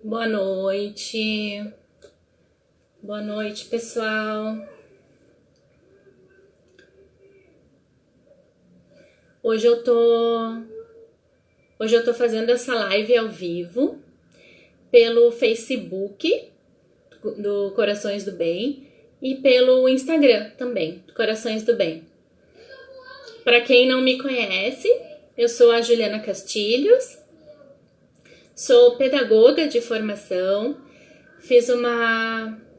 Boa noite. Boa noite, pessoal. Hoje eu tô fazendo essa live ao vivo pelo Facebook do Corações do Bem e pelo Instagram também, do Corações do Bem. Para quem não me conhece, eu sou a Juliana Castilhos. Sou pedagoga de formação,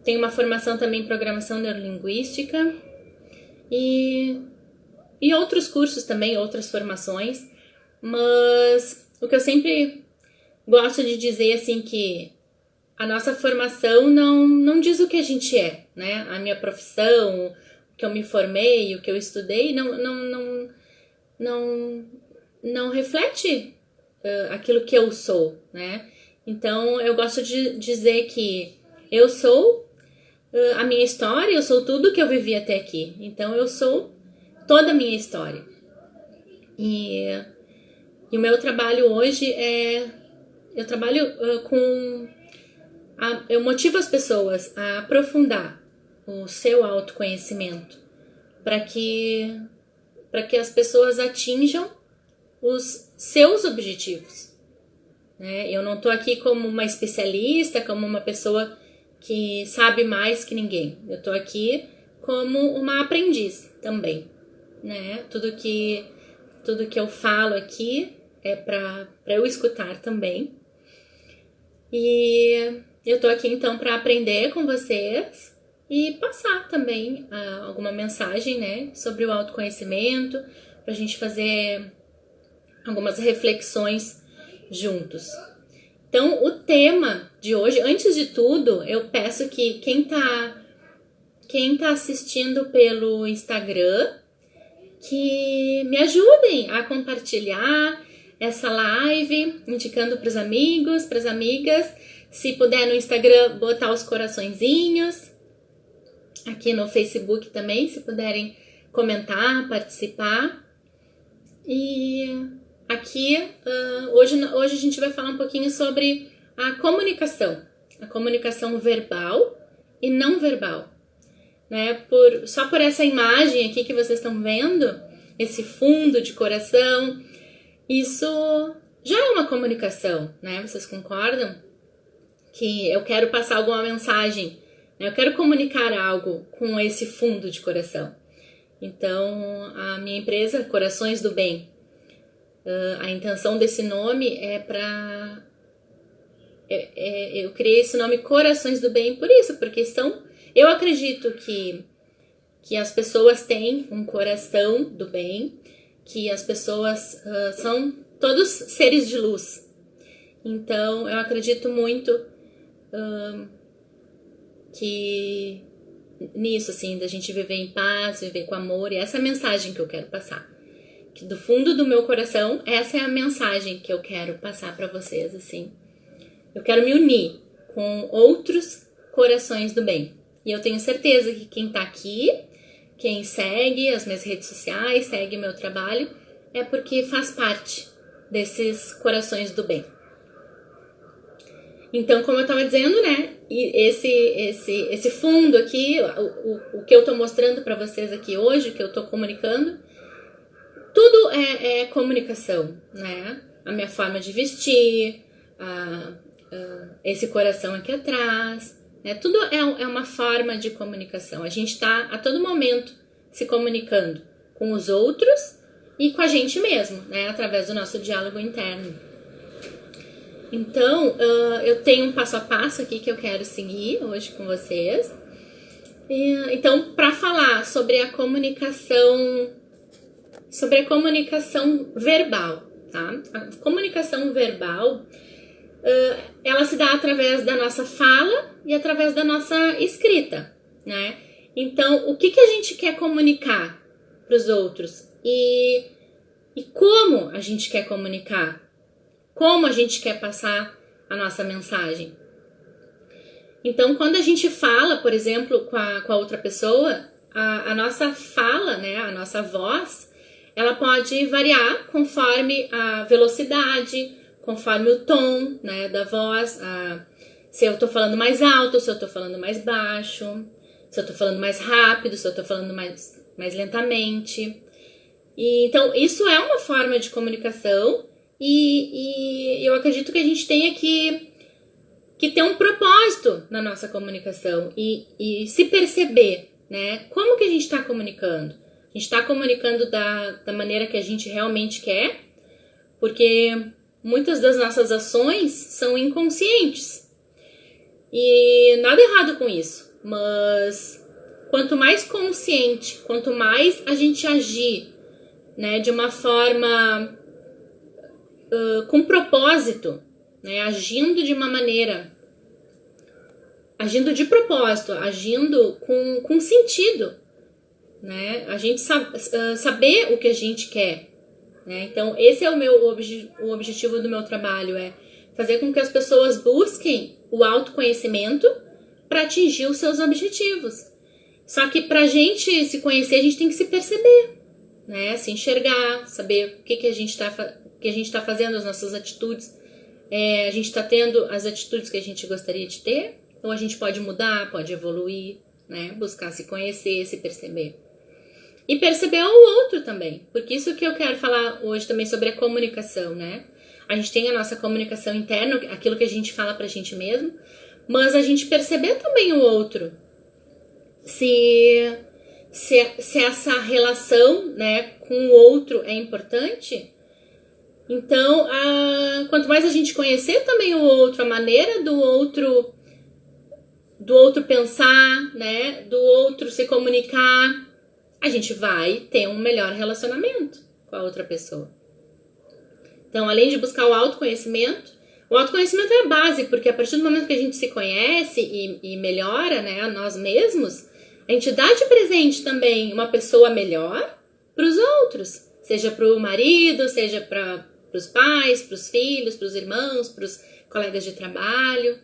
tenho uma formação também em programação neurolinguística e outros cursos também, outras formações, mas o que eu sempre gosto de dizer assim que a nossa formação não diz o que a gente é, né? A minha profissão, o que eu me formei, o que eu estudei, não reflete aquilo que eu sou, né? Então eu gosto de dizer que eu sou a minha história, eu sou tudo que eu vivi até aqui. Então eu sou toda a minha história. E o meu trabalho hoje eu trabalho eu motivo as pessoas a aprofundar o seu autoconhecimento para que as pessoas atinjam os seus objetivos, né? Eu não tô aqui como uma especialista, como uma pessoa que sabe mais que ninguém. Eu tô aqui como uma aprendiz também, né? Tudo que eu falo aqui é para eu escutar também. E eu tô aqui então para aprender com vocês e passar também alguma mensagem, né, sobre o autoconhecimento, pra gente fazer algumas reflexões juntos. Então, o tema de hoje, antes de tudo, eu peço que quem tá assistindo pelo Instagram, que me ajudem a compartilhar essa live, indicando para os amigos, para as amigas. Se puder no Instagram, botar os coraçõezinhos. Aqui no Facebook também, se puderem comentar, participar. E aqui, hoje a gente vai falar um pouquinho sobre a comunicação verbal e não verbal, né? Só por essa imagem aqui que vocês estão vendo, esse fundo de coração, isso já é uma comunicação, né? Vocês concordam? Que eu quero passar alguma mensagem, né? Eu quero comunicar algo com esse fundo de coração. Então, a minha empresa, Corações do Bem, a intenção desse nome é para... eu criei esse nome Corações do Bem por isso, porque eu acredito que as pessoas têm um coração do bem, que as pessoas são todos seres de luz. Então, eu acredito muito que nisso, assim, da gente viver em paz, viver com amor, e essa é a mensagem que eu quero passar. Que do fundo do meu coração, essa é a mensagem que eu quero passar para vocês, assim. Eu quero me unir com outros corações do bem. E eu tenho certeza que quem tá aqui, quem segue as minhas redes sociais, segue o meu trabalho, é porque faz parte desses corações do bem. Então, como eu estava dizendo, né, esse fundo aqui, o que eu estou mostrando para vocês aqui hoje, o que eu estou comunicando, tudo é comunicação, né? A minha forma de vestir, esse coração aqui atrás, né? Tudo é uma forma de comunicação. A gente está a todo momento se comunicando com os outros e com a gente mesmo, né? Através do nosso diálogo interno. Então, eu tenho um passo a passo aqui que eu quero seguir hoje com vocês. Então, para falar sobre a comunicação verbal, tá? A comunicação verbal, ela se dá através da nossa fala e através da nossa escrita, né? Então, o que a gente quer comunicar para os outros e como a gente quer comunicar? Como a gente quer passar a nossa mensagem? Então, quando a gente fala, por exemplo, com a outra pessoa, a nossa fala, né, a nossa voz, ela pode variar conforme a velocidade, conforme o tom, né, da voz, Se eu tô falando mais alto, se eu tô falando mais baixo, se eu tô falando mais rápido, se eu tô falando mais lentamente. E, então, isso é uma forma de comunicação e eu acredito que a gente tenha que ter um propósito na nossa comunicação e se perceber, né? Como que a gente está comunicando? A gente está comunicando da maneira que a gente realmente quer, porque muitas das nossas ações são inconscientes. E nada errado com isso, mas quanto mais consciente, quanto mais a gente agir, né, de uma forma com propósito, né, agindo de uma maneira, agindo de propósito, agindo com sentido, né, a gente saber o que a gente quer, né, então esse é o objetivo do meu trabalho, é fazer com que as pessoas busquem o autoconhecimento para atingir os seus objetivos. Só que pra gente se conhecer, a gente tem que se perceber, né? Se enxergar, saber o que a gente tá fazendo, as nossas atitudes. A gente tá tendo as atitudes que a gente gostaria de ter, ou a gente pode mudar, pode evoluir, né? Buscar se conhecer, se perceber. E perceber o outro também, porque isso que eu quero falar hoje também sobre a comunicação, né? A gente tem a nossa comunicação interna, aquilo que a gente fala pra gente mesmo, mas a gente perceber também o outro. Se essa relação, né, com o outro é importante, então quanto mais a gente conhecer também o outro, a maneira do outro pensar, né, do outro se comunicar, a gente vai ter um melhor relacionamento com a outra pessoa. Então, além de buscar o autoconhecimento é a base, porque a partir do momento que a gente se conhece e melhora, né, a nós mesmos, a gente dá de presente também uma pessoa melhor para os outros, seja para o marido, seja para os pais, para os filhos, para os irmãos, para os colegas de trabalho,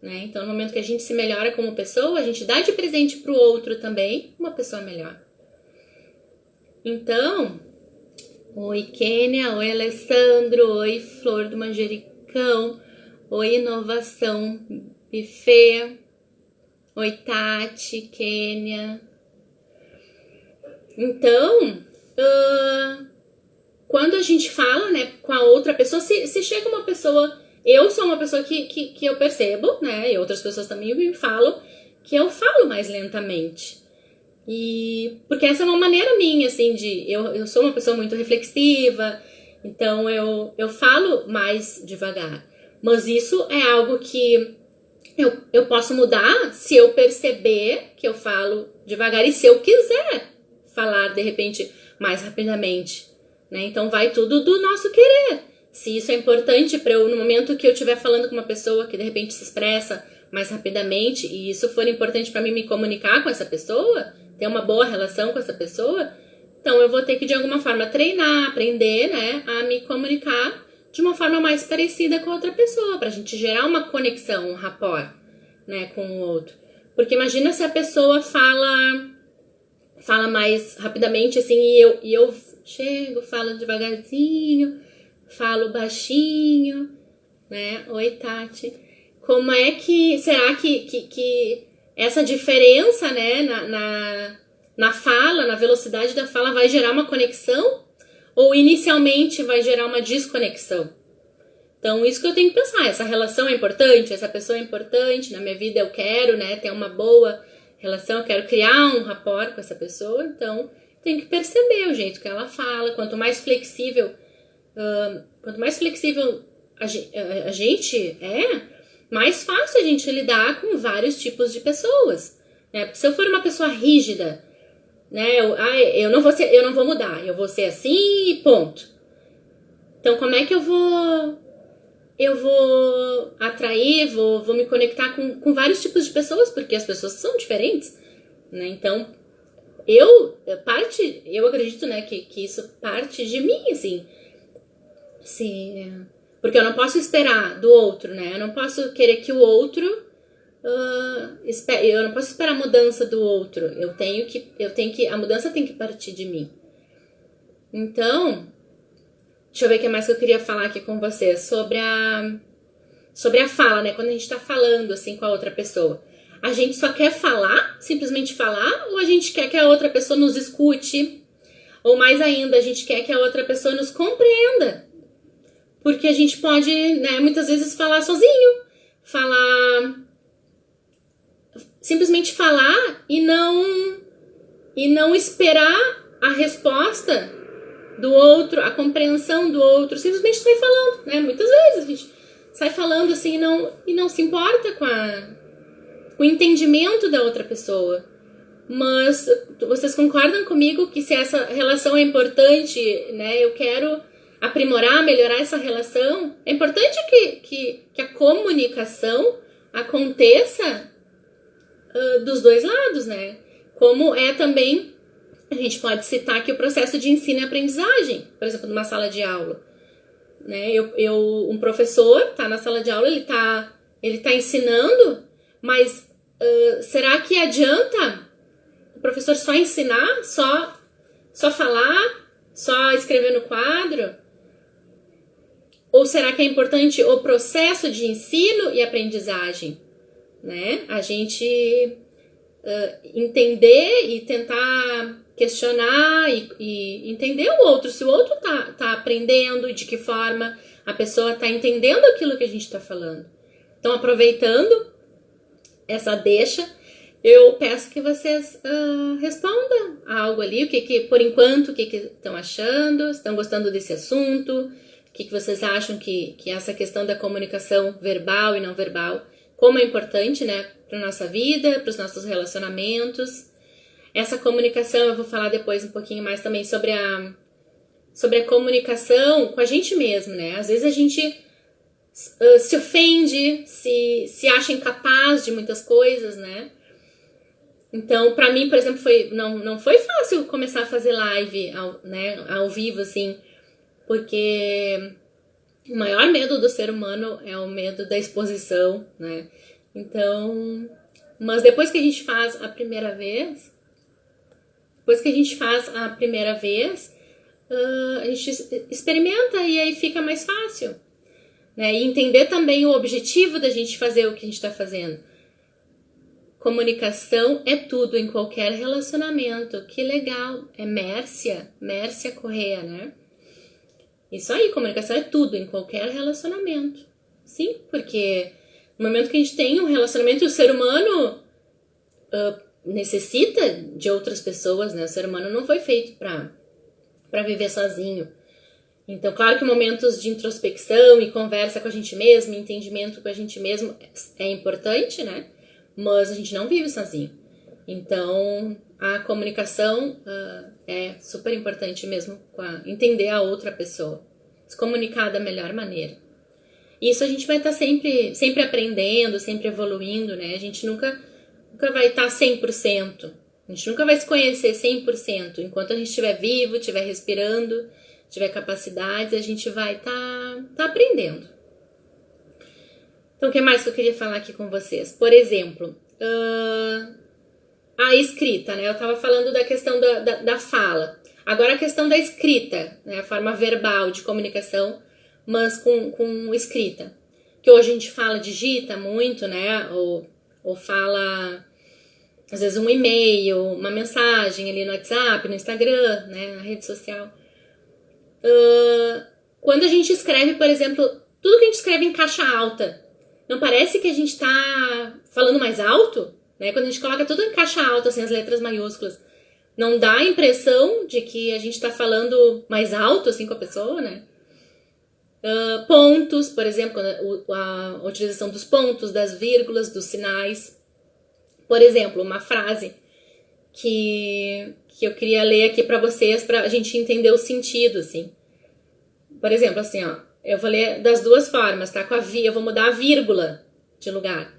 né? Então, no momento que a gente se melhora como pessoa, a gente dá de presente para o outro também uma pessoa melhor. Então, oi Kênia, oi Alessandro, oi Flor do Manjericão, oi Inovação Buffet, oi Tati, Kênia. Então, quando a gente fala, né, com a outra pessoa, se chega uma pessoa, eu sou uma pessoa que eu percebo, né, e outras pessoas também me falam, que eu falo mais lentamente. E porque essa é uma maneira minha, assim, eu sou uma pessoa muito reflexiva, então eu falo mais devagar. Mas isso é algo que eu posso mudar se eu perceber que eu falo devagar e se eu quiser falar, de repente, mais rapidamente, né? Então vai tudo do nosso querer. Se isso é importante para eu, no momento que eu estiver falando com uma pessoa que de repente se expressa mais rapidamente e isso for importante para mim me comunicar com essa pessoa, ter uma boa relação com essa pessoa, então eu vou ter que de alguma forma treinar, aprender, né, a me comunicar de uma forma mais parecida com a outra pessoa, pra gente gerar uma conexão, um rapport, né, com o outro. Porque imagina se a pessoa fala mais rapidamente, assim, e eu chego, falo devagarzinho, falo baixinho, né, oi Tati, como é que, será que essa diferença, né, na fala, na velocidade da fala vai gerar uma conexão ou inicialmente vai gerar uma desconexão? Então, isso que eu tenho que pensar, essa relação é importante, essa pessoa é importante, na minha vida eu quero, né, ter uma boa relação, eu quero criar um rapport com essa pessoa, então tenho que perceber o jeito que ela fala, quanto mais flexível a gente mais fácil a gente lidar com vários tipos de pessoas, né? Porque se eu for uma pessoa rígida, né, eu não vou mudar, eu vou ser assim e ponto. Então, como é que eu vou atrair, vou me conectar com vários tipos de pessoas, porque as pessoas são diferentes, né? Então, eu acredito, né, que isso parte de mim, assim, porque eu não posso esperar do outro, né? Eu não posso querer que o outro eu não posso esperar a mudança do outro. A mudança tem que partir de mim. Então, deixa eu ver o que mais que eu queria falar aqui com vocês sobre sobre a fala, né? Quando a gente tá falando, assim, com a outra pessoa. A gente só quer falar, simplesmente falar, ou a gente quer que a outra pessoa nos escute? Ou mais ainda, a gente quer que a outra pessoa nos compreenda? Porque a gente pode, né, muitas vezes falar sozinho, simplesmente falar e não esperar a resposta do outro, a compreensão do outro, simplesmente sai falando, né? Muitas vezes a gente sai falando assim e não se importa com o entendimento da outra pessoa. Mas vocês concordam comigo que se essa relação é importante, né? Eu quero aprimorar, melhorar essa relação. É importante que a comunicação aconteça dos dois lados, né? Como é também, a gente pode citar aqui o processo de ensino e aprendizagem, por exemplo, numa sala de aula. Né? Um professor tá na sala de aula, ele tá ensinando, mas será que adianta o professor só ensinar, só falar, só escrever no quadro? Ou será que é importante o processo de ensino e aprendizagem? Né? A gente entender e tentar questionar e entender o outro, se o outro tá aprendendo e de que forma a pessoa tá entendendo aquilo que a gente tá falando. Então, aproveitando essa deixa, eu peço que vocês respondam algo ali, por enquanto, o que estão achando, estão gostando desse assunto, o que vocês acham que essa questão da comunicação verbal e não verbal, como é importante, né, para nossa vida, para os nossos relacionamentos. Essa comunicação, eu vou falar depois um pouquinho mais também sobre a comunicação com a gente mesmo, né? Às vezes a gente se ofende, se acha incapaz de muitas coisas, né? Então, pra mim, por exemplo, não foi fácil começar a fazer live, ao vivo, assim, porque o maior medo do ser humano é o medo da exposição, né? Então, mas depois que a gente faz a primeira vez, a gente experimenta e aí fica mais fácil, né? E entender também o objetivo da gente fazer o que a gente está fazendo. Comunicação é tudo em qualquer relacionamento. Que legal! É Mércia Correia, né? Isso aí, comunicação é tudo em qualquer relacionamento. Sim, porque no momento que a gente tem um relacionamento, o ser humano necessita de outras pessoas, né? O ser humano não foi feito para viver sozinho. Então, claro que momentos de introspecção e conversa com a gente mesmo, entendimento com a gente mesmo é importante, né? Mas a gente não vive sozinho. Então, a comunicação é super importante mesmo, entender a outra pessoa, se comunicar da melhor maneira. Isso a gente vai estar sempre aprendendo, sempre evoluindo, né? A gente nunca vai estar 100%. A gente nunca vai se conhecer 100%. Enquanto a gente estiver vivo, estiver respirando, tiver capacidades, a gente vai estar aprendendo. Então, o que mais que eu queria falar aqui com vocês? Por exemplo, a escrita, né? Eu estava falando da questão da fala. Agora a questão da escrita, né? A forma verbal de comunicação, mas com escrita. Que hoje a gente digita muito, né? Ou fala, às vezes, um e-mail, uma mensagem ali no WhatsApp, no Instagram, né? Na rede social. Quando a gente escreve, por exemplo, tudo que a gente escreve em caixa alta, não parece que a gente tá falando mais alto? Né? Quando a gente coloca tudo em caixa alta, assim, as letras maiúsculas, não dá a impressão de que a gente tá falando mais alto, assim, com a pessoa, né? Pontos, por exemplo, a utilização dos pontos, das vírgulas, dos sinais. Por exemplo, uma frase que eu queria ler aqui pra vocês, pra gente entender o sentido, assim. Por exemplo, assim, ó, eu vou ler das duas formas, tá? Eu vou mudar a vírgula de lugar.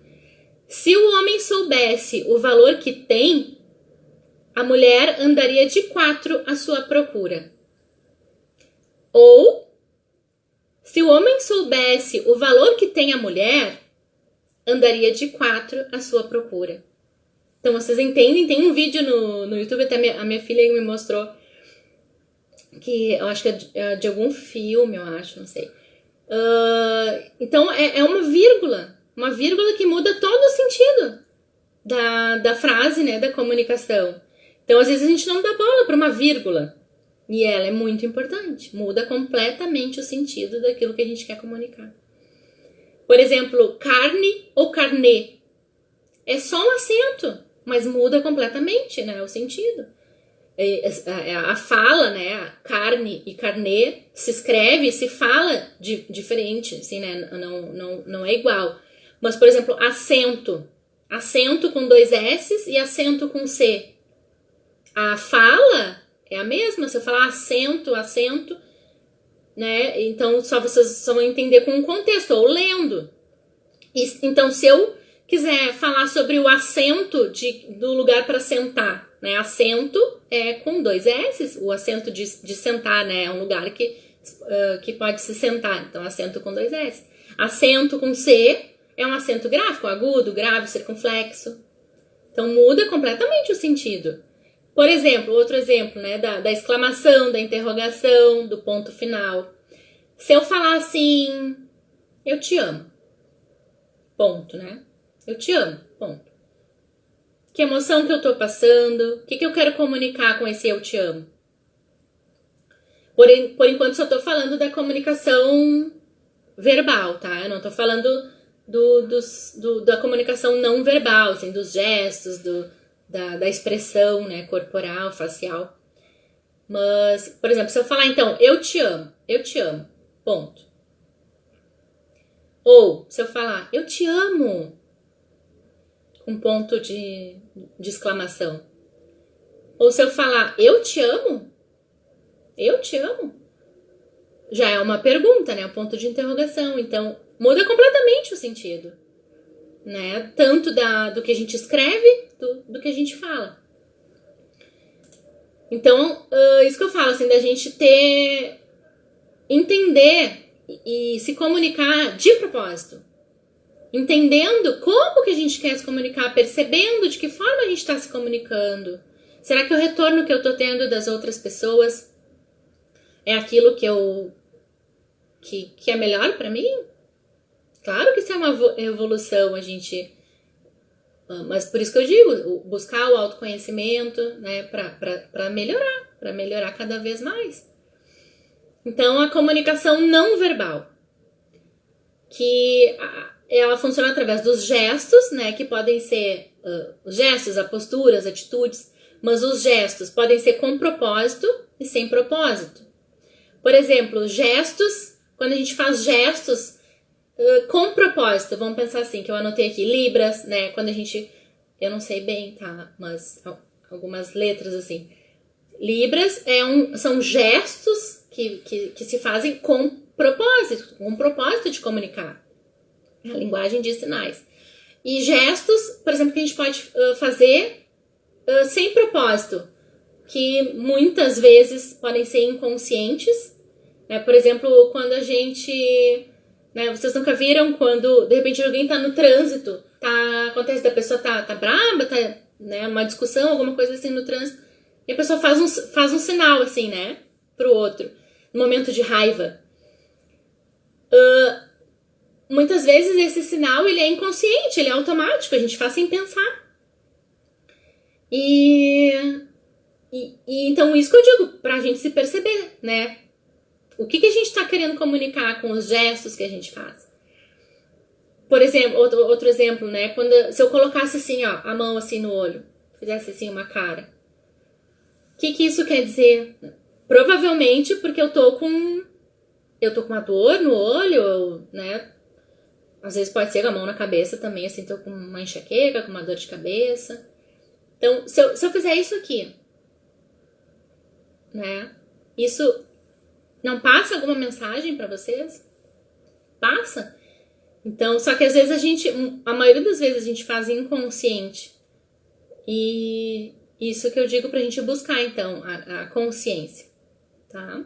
Se o homem soubesse o valor que tem, a mulher andaria de 4 à sua procura. Ou, se o homem soubesse o valor que tem a mulher, andaria de 4 à sua procura. Então, vocês entendem? Tem um vídeo no YouTube, até a minha filha me mostrou, que eu acho que é de algum filme, eu acho, não sei. Então, é uma vírgula que muda todo o sentido da frase, né, da comunicação. Então, às vezes a gente não dá bola para uma vírgula. E ela é muito importante. Muda completamente o sentido daquilo que a gente quer comunicar. Por exemplo, carne ou carnê. É só um acento, mas muda completamente, né, o sentido. A fala, né, carne e carnê, se escreve, se fala diferente, assim, né, não é igual. Mas, por exemplo, acento com 2 S e acento com C. A fala é a mesma, se eu falar acento, né, então vocês só vão entender com o contexto, ou lendo. Então, se eu quiser falar sobre o assento do lugar para sentar, né? Assento é com 2 S, o assento de sentar, né? É um lugar que pode se sentar, então assento com 2 S. Acento com C é um acento gráfico, agudo, grave, circunflexo. Então muda completamente o sentido. Por exemplo, outro exemplo, né? Da exclamação, da interrogação, do ponto final. Se eu falar assim, eu te amo. Ponto, né? Eu te amo, ponto. Que emoção que eu tô passando? O que eu quero comunicar com esse eu te amo? Por enquanto só tô falando da comunicação verbal, tá? Eu não tô falando da comunicação não verbal, assim, dos gestos, da expressão, né, corporal, facial. Mas, por exemplo, se eu falar então, eu te amo, ponto. Ou, se eu falar, eu te amo, com ponto de exclamação. Ou se eu falar, eu te amo, já é uma pergunta, né? Um ponto de interrogação. Então, muda completamente o sentido, né? Tanto do que a gente escreve, do que a gente fala. Então, isso que eu falo, assim, da gente entender e se comunicar de propósito. Entendendo como que a gente quer se comunicar, percebendo de que forma a gente está se comunicando. Será que o retorno que eu tô tendo das outras pessoas é aquilo que é melhor para mim? Claro que isso é uma evolução, mas por isso que eu digo, buscar o autoconhecimento, né, para melhorar cada vez mais. Então, a comunicação não verbal, que ela funciona através dos gestos, né, que podem ser os gestos, a postura, as atitudes, mas os gestos podem ser com propósito e sem propósito. Por exemplo, gestos, quando a gente faz gestos com propósito, vamos pensar assim, que eu anotei aqui, libras, né, quando a gente, eu não sei bem, tá, mas algumas letras assim, libras são gestos que se fazem com propósito de comunicar. A linguagem de sinais. E gestos, por exemplo, que a gente pode fazer sem propósito, que muitas vezes podem ser inconscientes, né? Por exemplo, quando a gente, né, vocês nunca viram quando de repente alguém tá no trânsito, acontece da pessoa tá braba, né, uma discussão, alguma coisa assim no trânsito, e a pessoa faz um sinal assim, né, pro outro, no momento de raiva. Muitas vezes esse sinal ele é inconsciente, ele é automático, a gente faz sem pensar. E então isso que eu digo, pra gente se perceber, né? O que a gente tá querendo comunicar com os gestos que a gente faz? Por exemplo, outro exemplo, né? Se eu colocasse assim, ó, a mão assim no olho, fizesse assim uma cara. O que isso quer dizer? Provavelmente porque eu tô com uma dor no olho, né? Às vezes pode ser com a mão na cabeça também, assim, tô com uma enxaqueca, com uma dor de cabeça. Então, se eu fizer isso aqui, né? Isso não passa alguma mensagem pra vocês? Passa? Então, só que às vezes a maioria das vezes a gente faz inconsciente. E isso que eu digo pra gente buscar, então, a consciência, tá?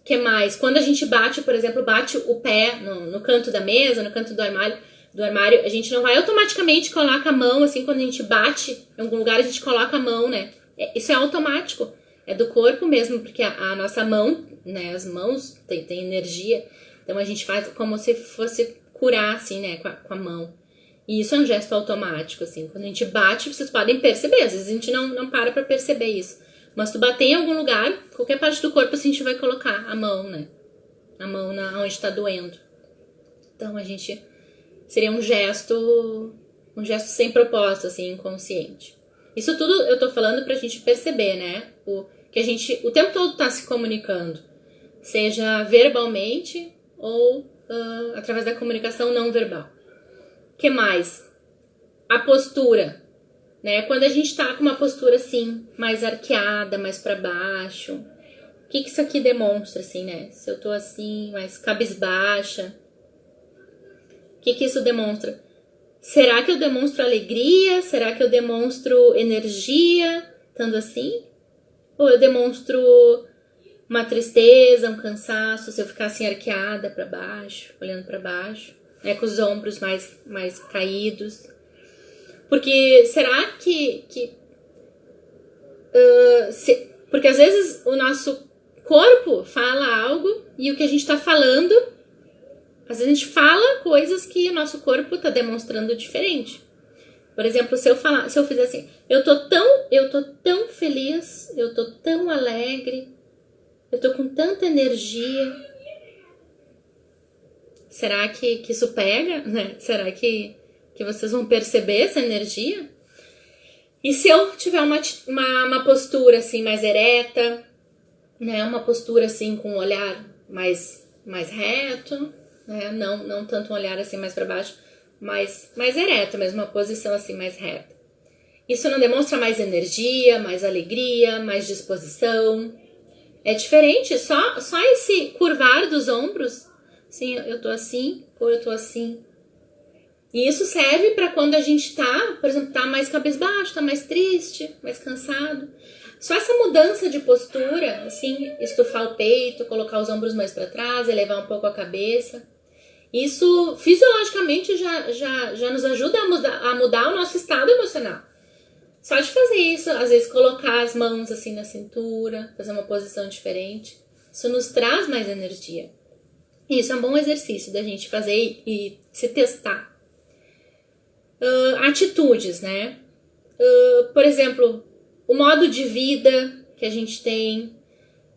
Que mais? Quando a gente bate, por exemplo, bate o pé no canto da mesa, no canto do armário, a gente não vai automaticamente colocar a mão, assim, quando a gente bate em algum lugar, a gente coloca a mão, né? Isso é automático, é do corpo mesmo, porque a nossa mão, né? As mãos tem energia. Então a gente faz como se fosse curar, assim, né? Com a mão. E isso é um gesto automático, assim. Quando a gente bate, vocês podem perceber. Às vezes a gente não para pra perceber isso. Mas tu bater em algum lugar, qualquer parte do corpo, assim, a gente vai colocar a mão, né? A mão onde tá doendo. Então a gente... Seria um gesto sem propósito, assim, inconsciente. Isso tudo eu tô falando pra gente perceber, né? Que a gente o tempo todo tá se comunicando. Seja verbalmente ou através da comunicação não verbal. O que mais? A postura, né? Quando a gente tá com uma postura assim, mais arqueada, mais para baixo, o que isso aqui demonstra, assim, né? Se eu tô assim, mais cabisbaixa, o que isso demonstra? Será que eu demonstro alegria? Será que eu demonstro energia, estando assim? Ou eu demonstro uma tristeza, um cansaço, se eu ficar assim arqueada para baixo, olhando para baixo, né, com os ombros mais caídos? Porque será porque às vezes o nosso corpo fala algo e o que a gente está falando, às vezes a gente fala coisas que o nosso corpo está demonstrando diferente. Por exemplo, se eu fizer assim, eu tô tão feliz, eu tô tão alegre, eu tô com tanta energia. Será que isso pega, né? Será que vocês vão perceber essa energia? E se eu tiver uma postura assim mais ereta, né? Uma postura assim com um olhar mais reto, né? Não tanto um olhar assim mais para baixo, mais ereto mesmo, uma posição assim mais reta. Isso não demonstra mais energia, mais alegria, mais disposição? É diferente, só esse curvar dos ombros. Sim, eu tô assim, ou eu tô assim. E isso serve para quando a gente tá, por exemplo, tá mais cabisbaixo, tá mais triste, mais cansado. Só essa mudança de postura, assim, estufar o peito, colocar os ombros mais para trás, elevar um pouco a cabeça. Isso fisiologicamente já nos ajuda a mudar o nosso estado emocional. Só de fazer isso, às vezes colocar as mãos assim na cintura, fazer uma posição diferente, isso nos traz mais energia. E isso é um bom exercício da gente fazer e se testar. Atitudes, né? Por exemplo, o modo de vida que a gente tem,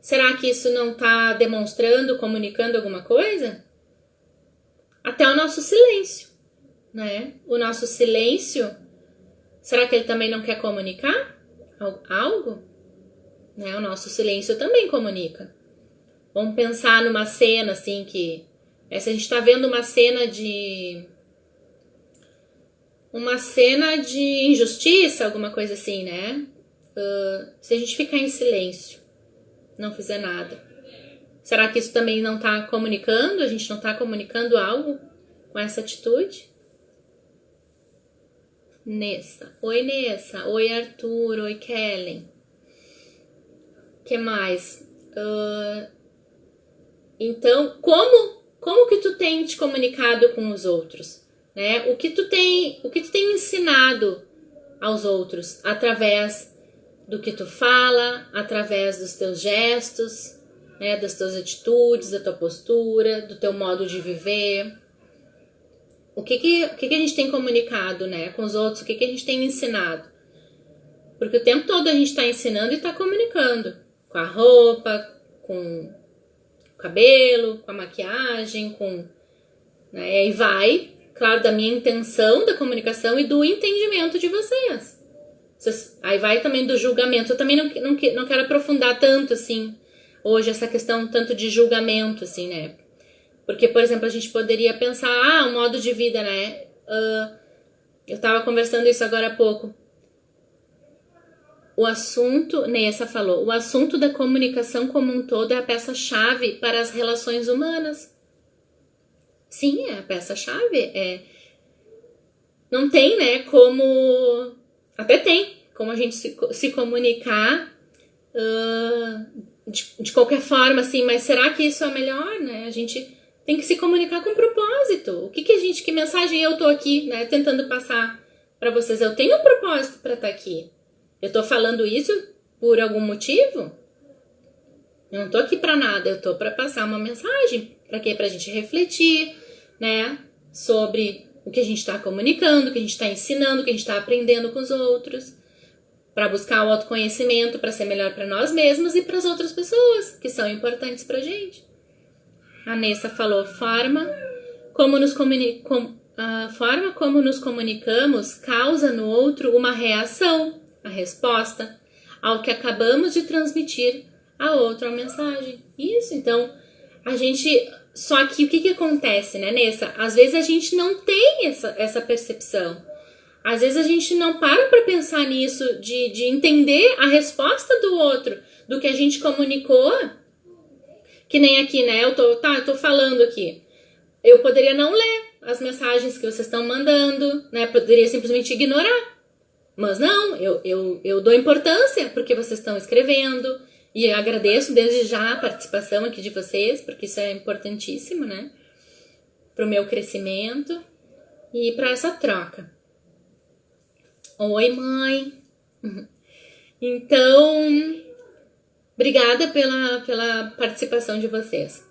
será que isso não está demonstrando, comunicando alguma coisa? Até o nosso silêncio, né? O nosso silêncio, será que ele também não quer comunicar algo? Né? O nosso silêncio também comunica. Vamos pensar numa cena assim que... se a gente está vendo uma cena de injustiça, alguma coisa assim, né? Se a gente ficar em silêncio, não fizer nada, será que isso também não está comunicando? A gente não está comunicando algo com essa atitude? Nessa. Oi, Nessa. Oi, Arthur. Oi, Kellen. O que mais? Então, como que tu tem te comunicado com os outros? Né? O que tu tem ensinado aos outros através do que tu fala, através dos teus gestos, né? Das tuas atitudes, da tua postura, do teu modo de viver. O que a gente tem comunicado, né, com os outros? O que a gente tem ensinado? Porque o tempo todo a gente está ensinando e está comunicando. Com a roupa, com o cabelo, com a maquiagem, né, e vai, claro, da minha intenção da comunicação e do entendimento de vocês. Aí vai também do julgamento. Eu também não quero aprofundar tanto, assim, hoje, essa questão tanto de julgamento, assim, né? Porque, por exemplo, a gente poderia pensar, um modo de vida, né? Eu tava conversando isso agora há pouco. O assunto, Nessa falou, o assunto da comunicação como um todo é a peça-chave para as relações humanas. Sim, é a peça-chave. Não tem, né, como... Até tem como a gente se comunicar de qualquer forma, assim, mas será que isso é melhor, né? A gente tem que se comunicar com propósito. Que mensagem eu tô aqui, né, tentando passar para vocês? Eu tenho um propósito para estar aqui. Eu tô falando isso por algum motivo? Eu não tô aqui para nada, eu tô para passar uma mensagem. Para quê? Pra gente refletir, né? Sobre o que a gente tá comunicando, o que a gente tá ensinando, o que a gente tá aprendendo com os outros. Para buscar o autoconhecimento, para ser melhor para nós mesmos e para as outras pessoas que são importantes pra gente. A Nessa falou, a forma como nos comunicamos causa no outro uma reação, a resposta ao que acabamos de transmitir a outra mensagem. Isso, então, a gente... Só que o que acontece, né, Nessa? Às vezes a gente não tem essa percepção. Às vezes a gente não para pensar nisso, de entender a resposta do outro, do que a gente comunicou. Que nem aqui, né? Eu tô falando aqui. Eu poderia não ler as mensagens que vocês estão mandando, né? Poderia simplesmente ignorar. Mas não, eu dou importância porque vocês estão escrevendo. E eu agradeço desde já a participação aqui de vocês, porque isso é importantíssimo, né? Pro meu crescimento e para essa troca. Oi, mãe. Então, obrigada pela participação de vocês.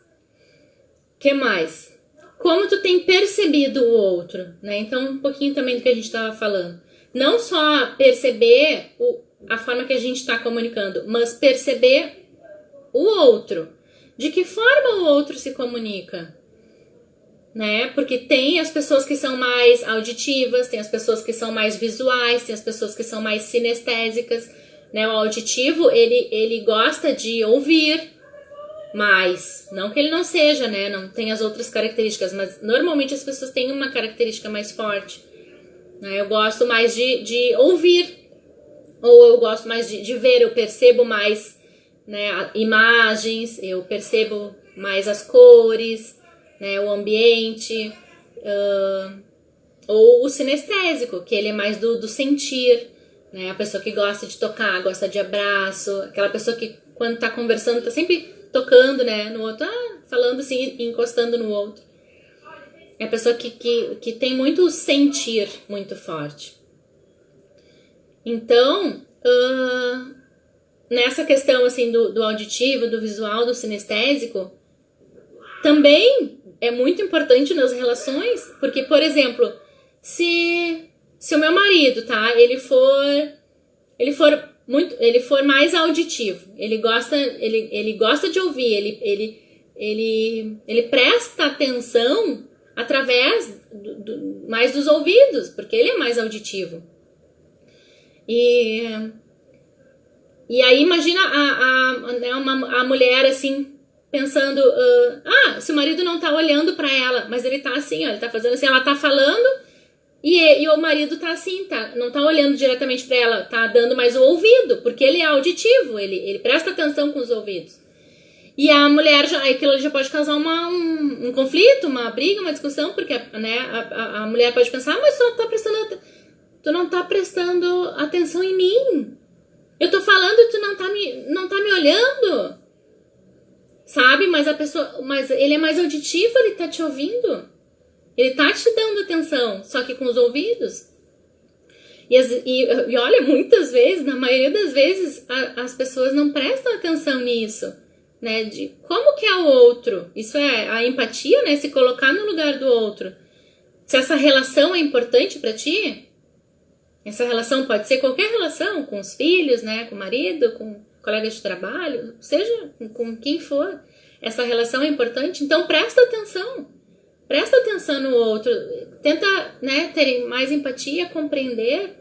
Que mais? Como tu tem percebido o outro, né? Então, um pouquinho também do que a gente estava falando. Não só perceber a forma que a gente está comunicando, mas perceber o outro. De que forma o outro se comunica? Né? Porque tem as pessoas que são mais auditivas, tem as pessoas que são mais visuais, tem as pessoas que são mais sinestésicas, né? O auditivo, ele gosta de ouvir mais, não que ele não seja, né? Não tem as outras características, mas normalmente as pessoas têm uma característica mais forte, né? Eu gosto mais de ouvir, ou eu gosto mais de ver, eu percebo mais, né, imagens, eu percebo mais as cores, né, o ambiente, ou o sinestésico, que ele é mais do sentir, né, a pessoa que gosta de tocar, gosta de abraço, aquela pessoa que quando tá conversando tá sempre tocando, né, no outro, falando assim, encostando no outro. É a pessoa que tem muito sentir muito forte. Então, nessa questão assim do auditivo, do visual, do sinestésico, também é muito importante nas relações, porque, por exemplo, se o meu marido, tá, ele for mais auditivo, ele gosta de ouvir, ele presta atenção através mais dos ouvidos, porque ele é mais auditivo. E aí imagina a mulher assim, pensando, se o marido não tá olhando pra ela, mas ele tá assim, ó, ele tá fazendo assim, ela tá falando e o marido tá assim, não tá olhando diretamente pra ela, tá dando mais o ouvido, porque ele é auditivo, ele presta atenção com os ouvidos. E a mulher, aquilo já pode causar um conflito, uma briga, uma discussão, porque, né, a mulher pode pensar, mas tu não tá prestando atenção em mim. Eu tô falando e tu não tá me olhando. Sabe? Mas ele é mais auditivo, ele tá te ouvindo. Ele tá te dando atenção, só que com os ouvidos. E olha, muitas vezes, na maioria das vezes, as pessoas não prestam atenção nisso, né? De como que é o outro. Isso é a empatia, né? Se colocar no lugar do outro. Se essa relação é importante pra ti, essa relação pode ser qualquer relação, com os filhos, né? Com o marido, com colegas de trabalho, seja com quem for. Essa relação é importante, então presta atenção no outro, tenta, né, ter mais empatia, compreender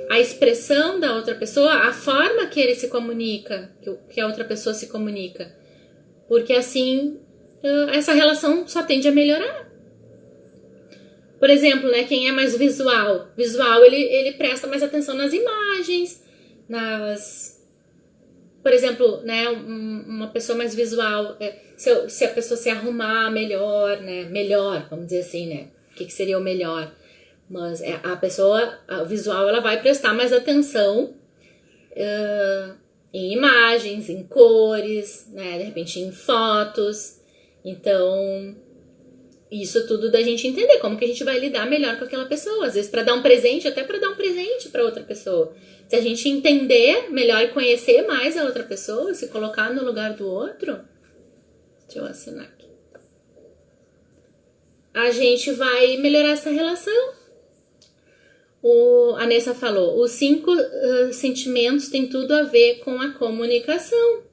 a expressão da outra pessoa, a forma que ele se comunica, que a outra pessoa se comunica, porque assim essa relação só tende a melhorar. Por exemplo, né, quem é mais visual, ele presta mais atenção nas imagens, por exemplo, né, uma pessoa mais visual, se a pessoa se arrumar melhor, né, vamos dizer assim, né, o que seria o melhor? Mas a pessoa visual, ela vai prestar mais atenção em imagens, em cores, né, de repente em fotos. Então, isso tudo da gente entender como que a gente vai lidar melhor com aquela pessoa. Às vezes para dar um presente, até para dar um presente para outra pessoa. Se a gente entender melhor e conhecer mais a outra pessoa, se colocar no lugar do outro, deixa eu assinar aqui, a gente vai melhorar essa relação. A Nessa falou, os 5 sentimentos têm tudo a ver com a comunicação.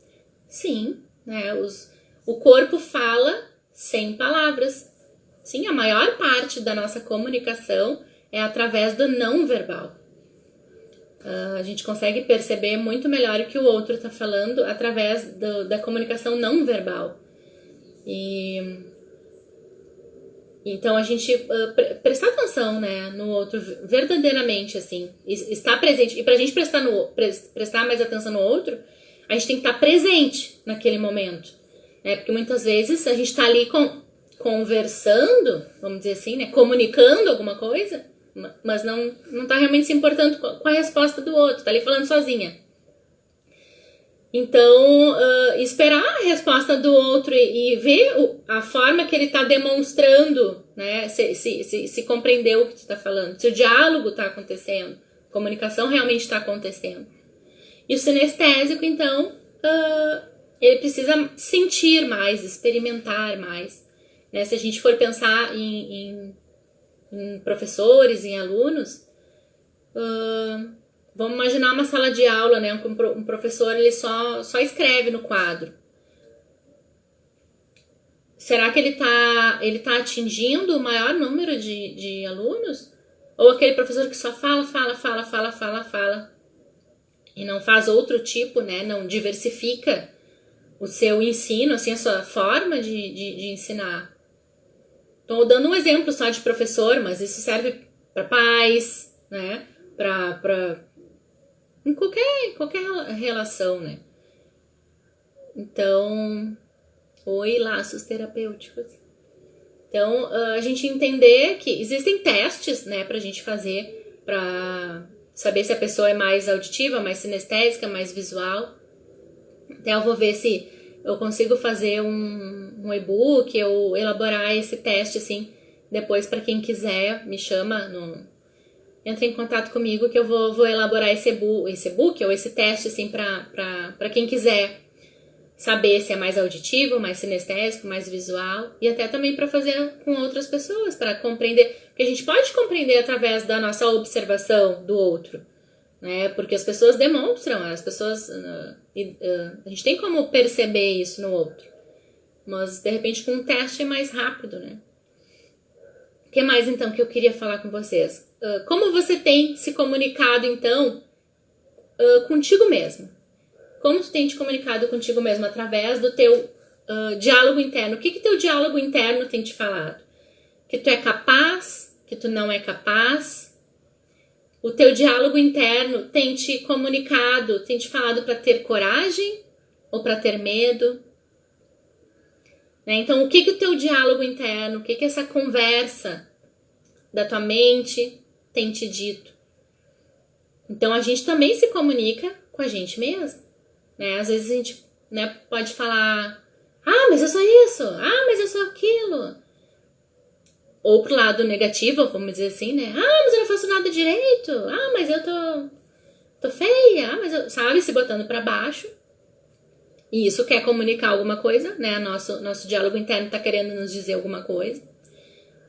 Sim, né? O corpo fala sem palavras. Sim, a maior parte da nossa comunicação é através do não verbal. A gente consegue perceber muito melhor o que o outro está falando através da comunicação não verbal. Então a gente prestar atenção, né, no outro verdadeiramente, assim, estar presente. E pra gente prestar mais atenção no outro, a gente tem que estar presente naquele momento, né? Porque muitas vezes a gente tá ali conversando, vamos dizer assim, né, comunicando alguma coisa, mas não tá realmente se importando com a resposta do outro, tá ali falando sozinha. Então, esperar a resposta do outro e ver a forma que ele está demonstrando, né? Se compreendeu o que tu está falando, se o diálogo está acontecendo, a comunicação realmente está acontecendo. E o sinestésico, então, ele precisa sentir mais, experimentar mais. Né? Se a gente for pensar em professores, em alunos, vamos imaginar uma sala de aula, né? Um professor ele só escreve no quadro. Será que ele tá atingindo o maior número de alunos? Ou aquele professor que só fala e não faz outro tipo, né? Não diversifica o seu ensino, assim, a sua forma de ensinar. Estou dando um exemplo só de professor, mas isso serve para pais, né? Em qualquer relação, né? Então, laços terapêuticos. Então, a gente entender que existem testes, né, pra gente fazer pra saber se a pessoa é mais auditiva, mais sinestésica, mais visual. Até eu vou ver se eu consigo fazer um e-book ou elaborar esse teste, assim, depois pra quem quiser, me chama entra em contato comigo que eu vou elaborar esse e-book ou esse teste, assim, pra quem quiser saber se é mais auditivo, mais sinestésico, mais visual, e até também para fazer com outras pessoas, para compreender, porque a gente pode compreender através da nossa observação do outro, né? Porque as pessoas demonstram, a gente tem como perceber isso no outro, mas de repente com um teste é mais rápido, né? O que mais então que eu queria falar com vocês? Como você tem se comunicado então contigo mesmo? Como tu tem te comunicado contigo mesmo através do teu diálogo interno? O que teu diálogo interno tem te falado? Que tu é capaz? Que tu não é capaz? O teu diálogo interno tem te comunicado, tem te falado para ter coragem ou para ter medo? Né? Então, o que o teu diálogo interno, o que essa conversa da tua mente tem te dito? Então, a gente também se comunica com a gente mesmo. Né? Às vezes a gente, né, pode falar, mas eu sou isso, mas eu sou aquilo. Ou pro lado negativo, vamos dizer assim, né? Mas eu não faço nada direito. Mas eu tô feia. Mas eu, sabe, se botando pra baixo. E isso quer comunicar alguma coisa, né? Nosso diálogo interno tá querendo nos dizer alguma coisa.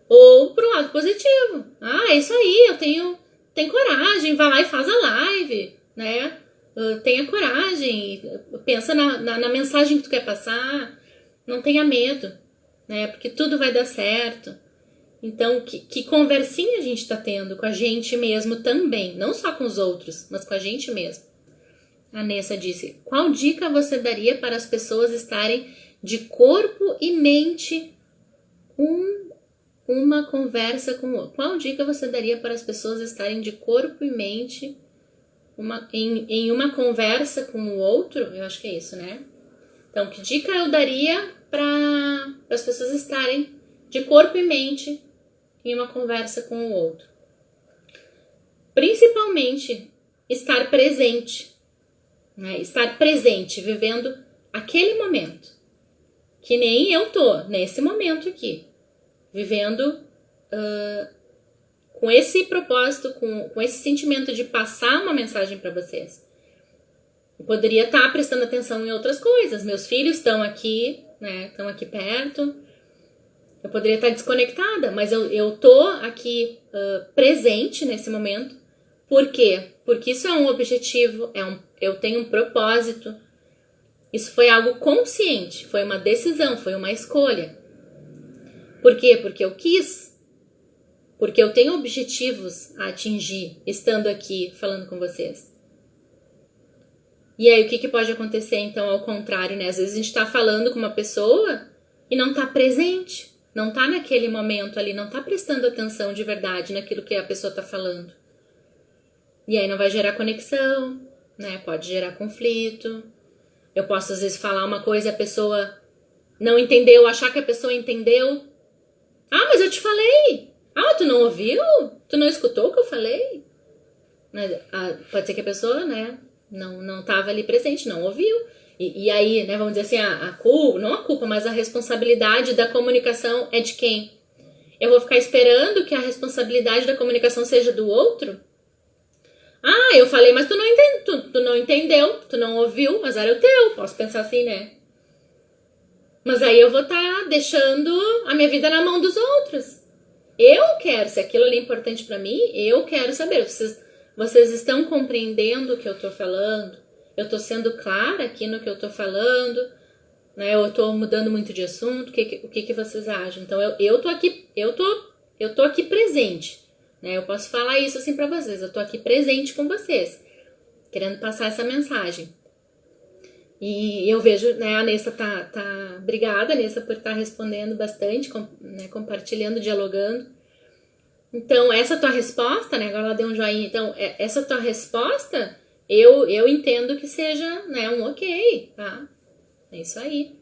Ou pro lado positivo. É isso aí, eu tenho coragem, vai lá e faz a live, né? Tenha coragem, pensa na mensagem que tu quer passar, não tenha medo, né? Porque tudo vai dar certo. Então, que conversinha a gente tá tendo com a gente mesmo também, não só com os outros, mas com a gente mesmo. A Nessa disse, qual dica você daria para as pessoas estarem de corpo e mente uma conversa com o outro? Qual dica você daria para as pessoas estarem de corpo e mente em uma conversa com o outro? Eu acho que é isso, né? Então, que dica eu daria para as pessoas estarem de corpo e mente em uma conversa com o outro? Principalmente, estar presente, né? Estar presente, vivendo aquele momento. Que nem eu tô nesse momento aqui. vivendo com esse propósito, com esse sentimento de passar uma mensagem para vocês. Eu poderia estar prestando atenção em outras coisas. Meus filhos estão aqui, né? Estão aqui perto. Eu poderia estar desconectada, mas eu tô aqui presente nesse momento. Por quê? Porque isso é um objetivo, eu tenho um propósito. Isso foi algo consciente, foi uma decisão, foi uma escolha. Por quê? Porque eu quis. Porque eu tenho objetivos a atingir estando aqui falando com vocês. E aí o que pode acontecer então ao contrário, né? Às vezes a gente tá falando com uma pessoa e não tá presente. Não tá naquele momento ali, não tá prestando atenção de verdade naquilo que a pessoa tá falando. E aí não vai gerar conexão, né? Pode gerar conflito. Eu posso às vezes falar uma coisa e a pessoa não entendeu, achar que a pessoa entendeu. Ah, mas eu te falei. Ah, tu não ouviu? Tu não escutou o que eu falei? Pode ser que a pessoa, né, não tava ali presente, não ouviu. E aí, né, vamos dizer assim, a culpa, não a culpa, mas a responsabilidade da comunicação é de quem? Eu vou ficar esperando que a responsabilidade da comunicação seja do outro? Ah, eu falei, mas tu não entendeu, tu não ouviu, mas era o teu. Posso pensar assim, né? Mas aí eu vou estar deixando a minha vida na mão dos outros. Eu quero, se aquilo ali é importante pra mim, eu quero saber. Vocês estão compreendendo o que eu tô falando? Eu tô sendo clara aqui no que eu tô falando, né? Eu tô mudando muito de assunto. O que vocês acham? Então eu tô aqui presente, né? Eu posso falar isso assim pra vocês. Eu tô aqui presente com vocês, querendo passar essa mensagem. E eu vejo, né, a Nessa tá obrigada, Nessa, por estar respondendo bastante, né, compartilhando, dialogando. Então, essa tua resposta, né, agora ela deu um joinha, então, essa tua resposta, eu entendo que seja, né, um ok, tá? É isso aí.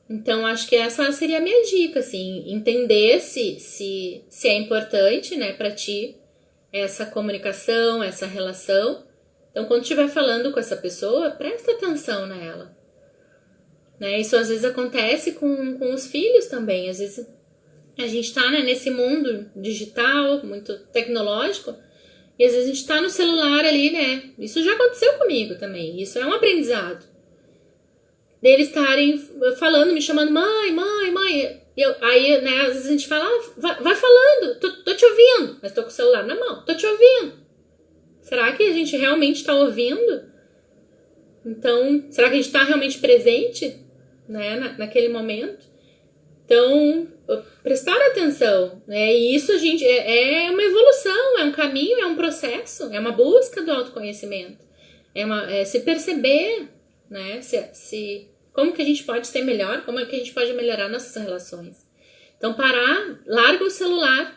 Então, acho que essa seria a minha dica, assim, entender se é importante, né, pra ti, essa comunicação, essa relação. Então, quando estiver falando com essa pessoa, presta atenção nela. Né? Isso às vezes acontece com os filhos também. Às vezes a gente tá, né, nesse mundo digital, muito tecnológico, e às vezes a gente tá no celular ali, né? Isso já aconteceu comigo também. Isso é um aprendizado. Deles estarem falando, me chamando, mãe. Aí, né, às vezes a gente fala, vai falando, tô te ouvindo, mas tô com o celular na mão, tô te ouvindo. Será que a gente realmente está ouvindo? Então, será que a gente está realmente presente, né, naquele momento? Então, prestar atenção, né? E isso, gente, é uma evolução, é um caminho, é um processo, é uma busca do autoconhecimento. É se perceber, né? Como que a gente pode ser melhor, como é que a gente pode melhorar nossas relações. Então, larga o celular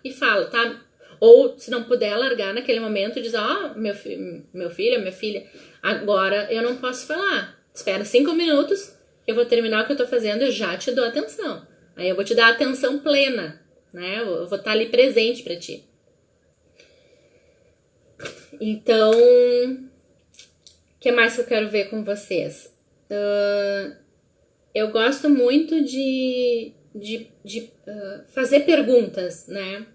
e fala, tá? Ou, se não puder largar naquele momento, diz, meu filho, minha filha, agora eu não posso falar. Espera 5 minutos, eu vou terminar o que eu tô fazendo e já te dou atenção. Aí eu vou te dar atenção plena, né? Eu vou estar ali presente pra ti. Então, o que mais que eu quero ver com vocês? Eu gosto muito de fazer perguntas, né?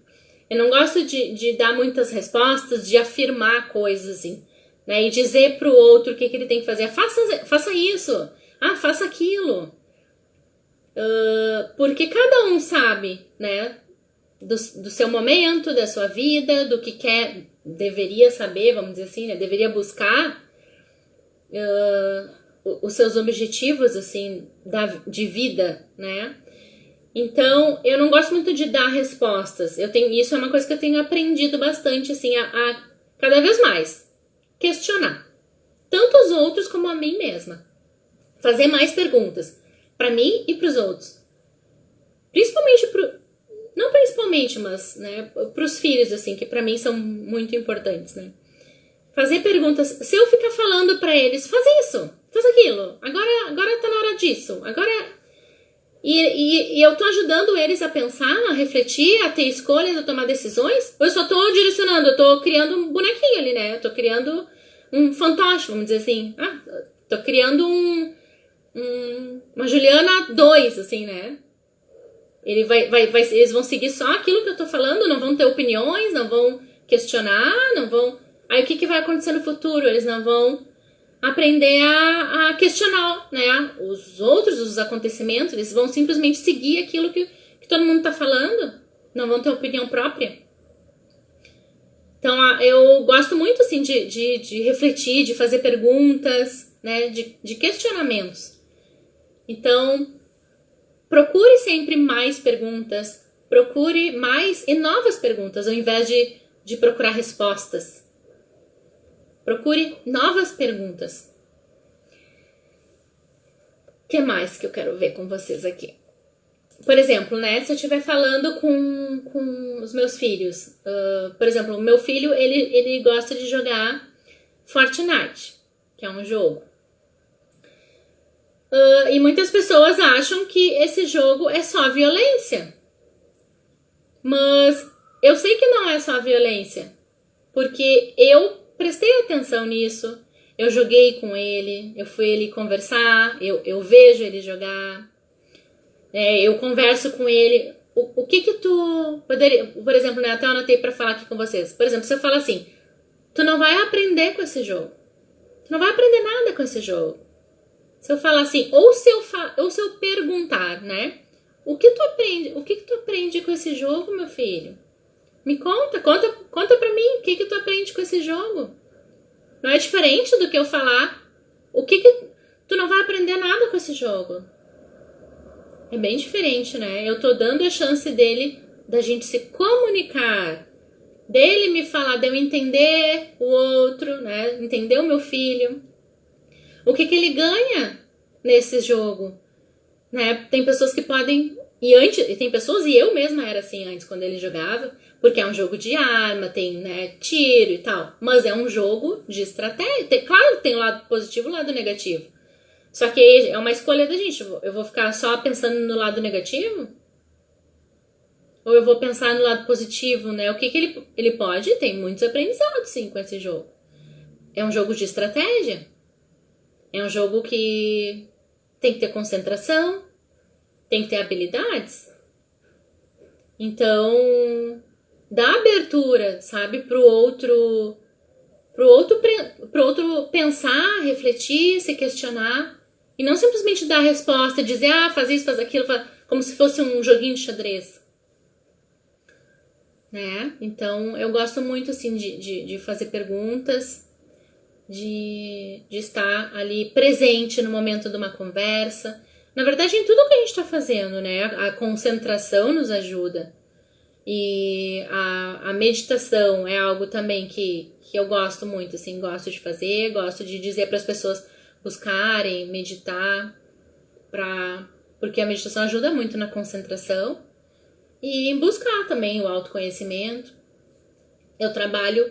Eu não gosto de dar muitas respostas, de afirmar coisas assim, né? E dizer pro outro o que ele tem que fazer. Faça isso. Faça aquilo. Porque cada um sabe, né? Do seu momento, da sua vida, do que deveria saber, vamos dizer assim, né? Deveria buscar os seus objetivos, assim, de vida, né? Então, eu não gosto muito de dar respostas. Isso é uma coisa que eu tenho aprendido bastante, assim, a cada vez mais questionar. Tanto os outros como a mim mesma. Fazer mais perguntas. Pra mim e pros outros. Não principalmente, mas, né, pros filhos, assim, que pra mim são muito importantes, né? Fazer perguntas. Se eu ficar falando pra eles, faz isso, faz aquilo. Agora tá na hora disso. E eu tô ajudando eles a pensar, a refletir, a ter escolhas, a tomar decisões? Ou eu só tô direcionando, eu tô criando um bonequinho ali, né? Eu tô criando um fantoche, vamos dizer assim. Tô criando uma Juliana 2, assim, né? Eles vão seguir só aquilo que eu tô falando, não vão ter opiniões, não vão questionar, não vão... Aí o que vai acontecer no futuro? Eles não vão aprender a questionar, né, os acontecimentos, eles vão simplesmente seguir aquilo que todo mundo tá falando, não vão ter opinião própria. Então, eu gosto muito, assim, de refletir, de fazer perguntas, né, de questionamentos. Então, procure sempre mais perguntas, procure mais e novas perguntas, ao invés de procurar respostas. Procure novas perguntas. O que mais que eu quero ver com vocês aqui? Por exemplo, né, se eu estiver falando com os meus filhos, por exemplo, o meu filho, ele gosta de jogar Fortnite, que é um jogo. E muitas pessoas acham que esse jogo é só violência. Mas eu sei que não é só violência, porque eu prestei atenção nisso, eu joguei com ele, eu fui ele conversar, eu vejo ele jogar, eu converso com ele. O que tu poderia... Por exemplo, né, até eu anotei pra falar aqui com vocês. Por exemplo, se eu falar assim, tu não vai aprender com esse jogo. Tu não vai aprender nada com esse jogo. Se eu falar assim, ou se eu perguntar, né? O que tu aprende com esse jogo, meu filho? Me conta pra mim, o que tu aprende com esse jogo? Não é diferente do que eu falar, tu não vai aprender nada com esse jogo. É bem diferente, né? Eu tô dando a chance da gente se comunicar, dele me falar, de eu entender o outro, né? Entender o meu filho. O que ele ganha nesse jogo, né? Tem pessoas que podem... tem pessoas, e eu mesma era assim antes, quando ele jogava, porque é um jogo de arma, tem, né, tiro e tal. Mas é um jogo de estratégia. Claro que tem o lado positivo e o lado negativo. Só que é uma escolha da gente. Eu vou ficar só pensando no lado negativo? Ou eu vou pensar no lado positivo, né? O que ele pode? Tem muitos aprendizados, sim, com esse jogo. É um jogo de estratégia. É um jogo que tem que ter concentração, tem que ter habilidades. Então, dá abertura, sabe, pro outro pensar, refletir, se questionar, e não simplesmente dar a resposta, dizer, faz isso, faz aquilo, como se fosse um joguinho de xadrez. Né? Então, eu gosto muito, assim, de fazer perguntas, de estar ali presente no momento de uma conversa. Na verdade, em tudo que a gente está fazendo, né? A concentração nos ajuda. E a meditação é algo também que eu gosto muito, assim, gosto de fazer, gosto de dizer para as pessoas buscarem, meditar, porque a meditação ajuda muito na concentração e em buscar também o autoconhecimento. Eu trabalho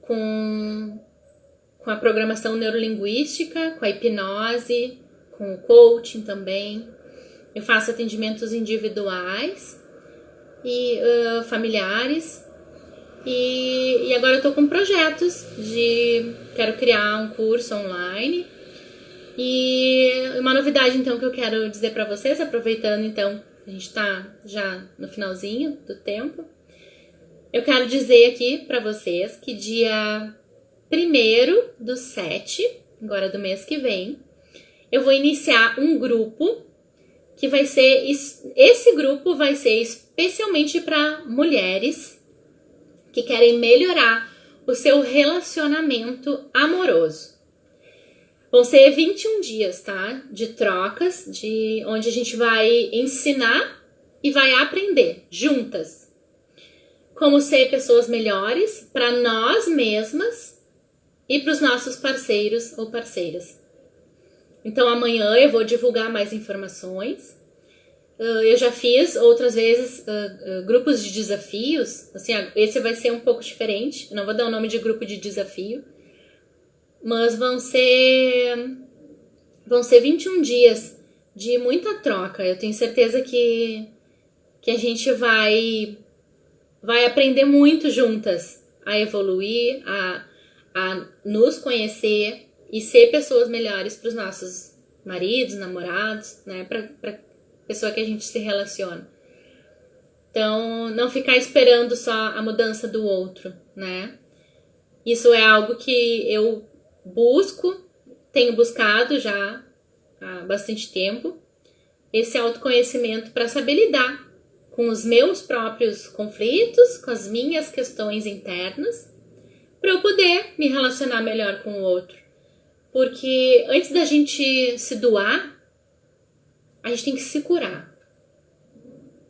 com a programação neurolinguística, com a hipnose, com o coaching também. Eu faço atendimentos individuais e familiares. E agora eu tô com projetos quero criar um curso online. E uma novidade, então, que eu quero dizer pra vocês, aproveitando, então, a gente tá já no finalzinho do tempo. Eu quero dizer aqui pra vocês que dia 1º/7, agora do mês que vem, eu vou iniciar um grupo que vai ser... Esse grupo vai ser especialmente para mulheres que querem melhorar o seu relacionamento amoroso. Vão ser 21 dias, tá? De trocas, onde a gente vai ensinar e vai aprender juntas como ser pessoas melhores para nós mesmas e para os nossos parceiros ou parceiras. Então amanhã eu vou divulgar mais informações. Eu já fiz outras vezes grupos de desafios. Assim, esse vai ser um pouco diferente. Eu não vou dar o nome de grupo de desafio. Mas vão ser 21 dias de muita troca. Eu tenho certeza que a gente vai aprender muito juntas a evoluir, a nos conhecer e ser pessoas melhores para os nossos maridos, namorados, né? Para pessoa que a gente se relaciona. Então, não ficar esperando só a mudança do outro, né? Isso é algo que eu tenho buscado já há bastante tempo, esse autoconhecimento para saber lidar com os meus próprios conflitos, com as minhas questões internas, para eu poder me relacionar melhor com o outro. Porque antes da gente se doar, a gente tem que se curar,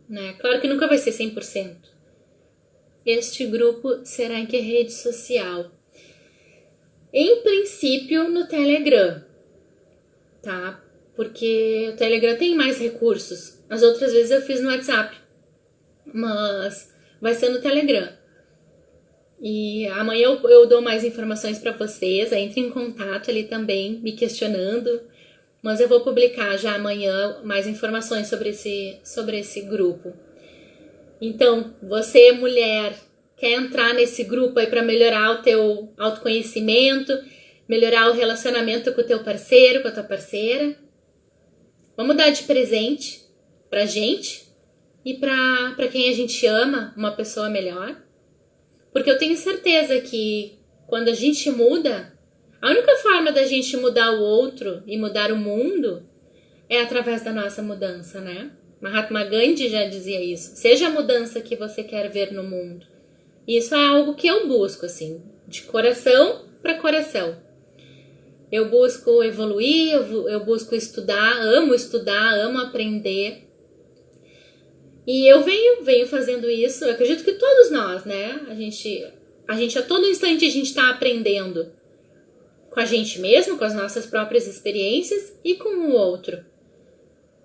né? Claro que nunca vai ser 100%. Este grupo será em que rede social? Em princípio, no Telegram, tá? Porque o Telegram tem mais recursos. As outras vezes eu fiz no WhatsApp, mas vai ser no Telegram. E amanhã eu dou mais informações para vocês. Entre em contato ali também, me questionando. Mas eu vou publicar já amanhã mais informações sobre esse grupo. Então, você, mulher, quer entrar nesse grupo aí para melhorar o teu autoconhecimento, melhorar o relacionamento com o teu parceiro, com a tua parceira? Vamos dar de presente pra gente e pra quem a gente ama uma pessoa melhor. Porque eu tenho certeza que quando a gente muda, a única forma da gente mudar o outro e mudar o mundo é através da nossa mudança, né? Mahatma Gandhi já dizia isso. Seja a mudança que você quer ver no mundo. Isso é algo que eu busco, assim, de coração para coração. Eu busco evoluir, eu busco estudar, amo aprender. E eu venho fazendo isso, eu acredito que todos nós, né? A gente a todo instante a gente tá aprendendo com a gente mesmo, com as nossas próprias experiências e com o outro.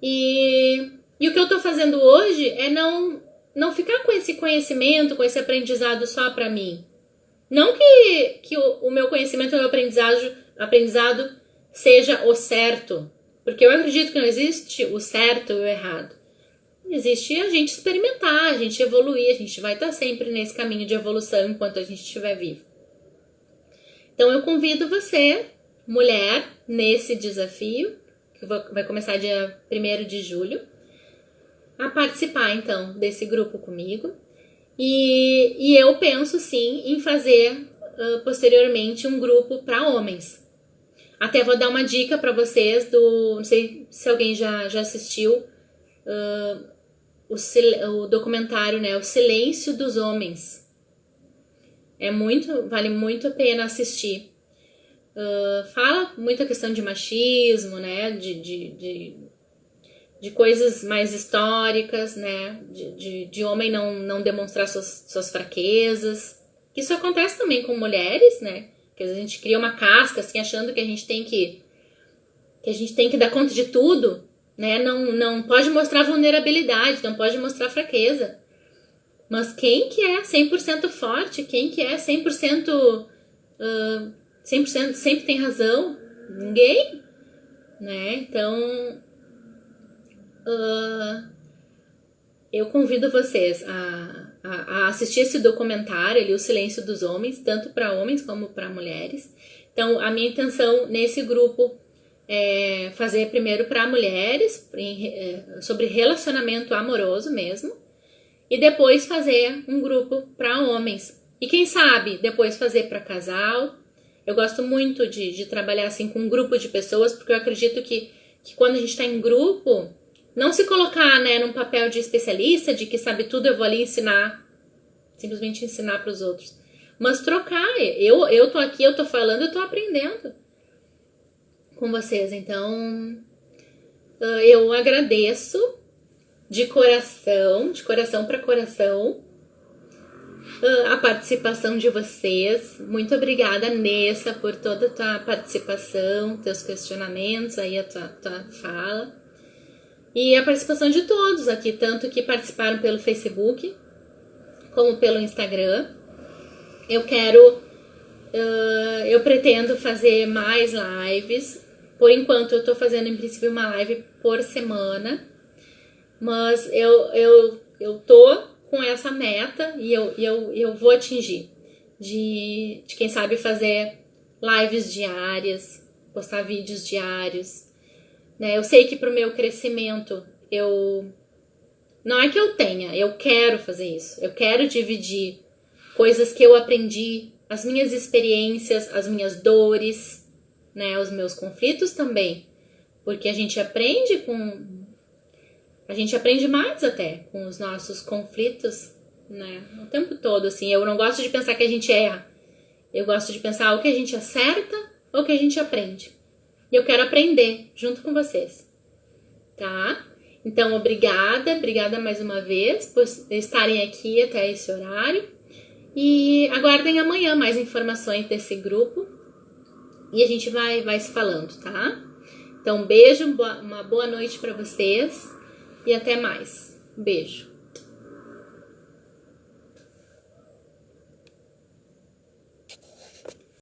E o que eu tô fazendo hoje é não ficar com esse conhecimento, com esse aprendizado só pra mim. Não que o meu conhecimento, o meu aprendizado seja o certo, porque eu acredito que não existe o certo e o errado. Existe a gente experimentar, a gente evoluir, a gente vai estar sempre nesse caminho de evolução enquanto a gente estiver vivo. Então eu convido você, mulher, nesse desafio, que vai começar dia 1º de julho, a participar então desse grupo comigo. E eu penso sim em fazer posteriormente um grupo para homens. Até vou dar uma dica para vocês não sei se alguém já assistiu o documentário, né, O Silêncio dos Homens. Vale muito a pena assistir. Fala muita questão de machismo, né, de coisas mais históricas, né, de homem não demonstrar suas fraquezas. Isso acontece também com mulheres, né, que a gente cria uma casca, assim, achando que a gente tem que dar conta de tudo, né, não pode mostrar vulnerabilidade, não pode mostrar fraqueza. Mas quem que é 100% forte, quem que é 100% sempre tem razão? Ninguém, né, então eu convido vocês a assistir esse documentário ali, O Silêncio dos Homens, tanto para homens como para mulheres. Então, a minha intenção nesse grupo é fazer primeiro para mulheres, sobre relacionamento amoroso mesmo, e depois fazer um grupo para homens. E quem sabe depois fazer para casal. Eu gosto muito de trabalhar assim com um grupo de pessoas, porque eu acredito que quando a gente está em grupo, não se colocar, né, num papel de especialista, de que sabe tudo, eu vou ali simplesmente ensinar para os outros. Mas trocar, eu tô aqui, eu tô falando, eu tô aprendendo com vocês. Então, eu agradeço de coração para coração, a participação de vocês. Muito obrigada, Nessa, por toda a tua participação, teus questionamentos, aí a tua fala. E a participação de todos aqui, tanto que participaram pelo Facebook, como pelo Instagram. Eu pretendo fazer mais lives. Por enquanto eu tô fazendo em princípio uma live por semana. Mas eu tô com essa meta e eu vou atingir. De quem sabe fazer lives diárias, postar vídeos diários. Né? Eu sei que pro meu crescimento eu Não é que eu tenha, eu quero fazer isso. Eu quero dividir coisas que eu aprendi, as minhas experiências, as minhas dores, né, os meus conflitos também. Porque a gente aprende mais até com os nossos conflitos, né, o tempo todo, assim. Eu não gosto de pensar que a gente erra. Eu gosto de pensar o que a gente acerta ou o que a gente aprende. E eu quero aprender junto com vocês, tá? Então, obrigada mais uma vez por estarem aqui até esse horário. E aguardem amanhã mais informações desse grupo. E a gente vai se falando, tá? Então, um beijo, uma boa noite para vocês e até mais. Beijo.